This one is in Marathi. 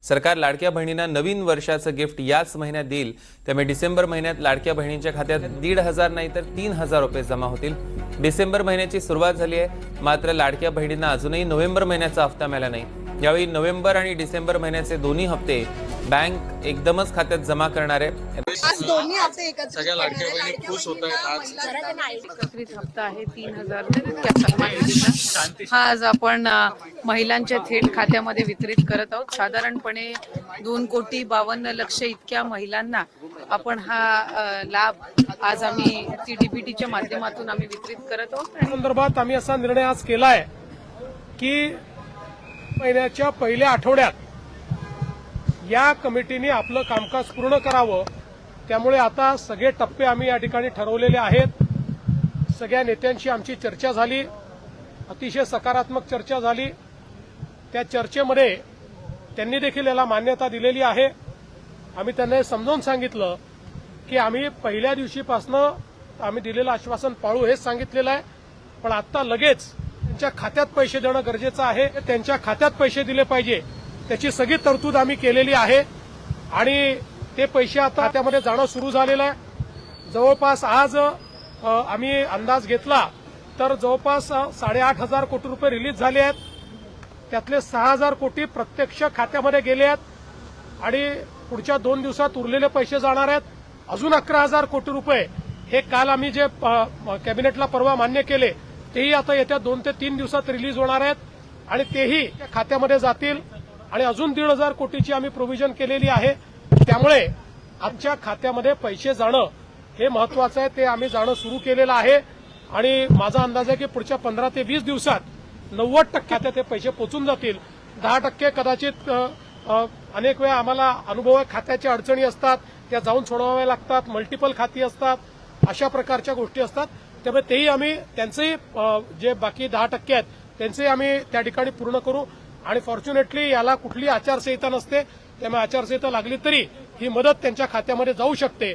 सरकार लाडक्या बहिणींना नवीन वर्षाचं गिफ्ट याच महिन्यात देईल। त्यामुळे डिसेंबर महिन्यात लाडक्या बहिणींच्या खात्यात 1,500 नाही तर 3,000 रुपये जमा होतील। डिसेंबर महिन्याची सुरुवात झाली आहे, मात्र लाडक्या बहिणींना अजूनही नोव्हेंबर महिन्याचा हप्ता मिळाला नाही। यावेळी नोव्हेंबर आणि डिसेंबर महिन्याचे दोन्ही हप्ते बँक एकदमच खात्यात जमा करणार आहे। आज दोन्ही हप्ते एकत्र सगळ्या लाडक्या बहिणी खुश होत आहेत। आज एकत्रित हप्ता आहे 3,000 सन्मान निधीचा। हा आज आपण महिलांच्या थेट खात्यामध्ये वितरित करत आहोत। साधारणपणे 2,52,00,000 इतक्या महिलांना आपण हा लाभ आज आम्ही CDBTच्या माध्यमातून आम्ही वितरित करत आहोत। या संदर्भात आम्ही असा निर्णय आज केला आहे की महिन्याच्या पहिल्या आठवड्यात या कमिटीने आपलं कामकाज पूर्ण करावं। त्यामुळे आता सगळे टप्पे आम्ही या ठिकाणी ठरवलेले आहेत। सगळ्या नेत्यांशी आमची चर्चा झाली, अतिशय सकारात्मक चर्चा झाली। त्या चर्चेमध्ये त्यांनी देखील याला मान्यता दिलेली आहे। आम्ही त्यांना हे समजावून सांगितलं की आम्ही पहिल्या दिवशीपासून आम्ही दिलेलं आश्वासन पाळू हेच सांगितलेलं आहे, पण आता लगेच त्यांच्या खात्यात पैसे देणं गरजेचं आहे। त्यांच्या खात्यात पैसे दिले पाहिजे, त्याची सगळी तरतूद आम्ही केलेली आहे आणि ते पैसे आता त्यामध्ये जाणं सुरू झालेलं आहे। जवळपास आज आम्ही अंदाज घेतला तर जवळपास 8,500 कोटी रुपये रिलीज झाले आहेत। त्यातले 6,000 कोटी प्रत्यक्ष खात्यामध्ये गेले आहेत आणि पुढच्या 2 दिवसात उरलेले पैसे जाणार आहेत। अजून 11,000 कोटी रुपये हे काल आम्ही जे कॅबिनेटला परवा मान्य केले तेही आता येत्या 2 ते 3 दिवसात रिलीज होणार आहेत आणि तेही खात्यामध्ये जातील आणि अजून 1,500 कोटीची आम्ही प्रोव्हिजन केलेली आहे। त्यामुळे आमच्या खात्यामध्ये पैसे जाणं हे महत्वाचं आहे, ते आम्ही जाणं सुरू केलेलं आहे आणि माझा अंदाज आहे की पुढच्या 15 ते 20 दिवसात 90% खात्यात हे पैसे पोहोचून जातील। 10% कदाचित अनेक वेळा आम्हाला अनुभव आहे, खात्याच्या अडचणी असतात, त्या जाऊन सोडवाव्या लागतात, मल्टिपल खाती असतात, अशा प्रकारच्या गोष्टी असतात। त्यामुळे तेही आम्ही त्यांचेही जे बाकी 10% आहेत त्यांचेही आम्ही त्या ठिकाणी पूर्ण करू आणि फॉर्च्युनेटली याला कुठली आचारसंहिता नसते, त्यामुळे आचारसंहिता लागली तरी ही मदत त्यांच्या खात्यामध्ये जाऊ शकते।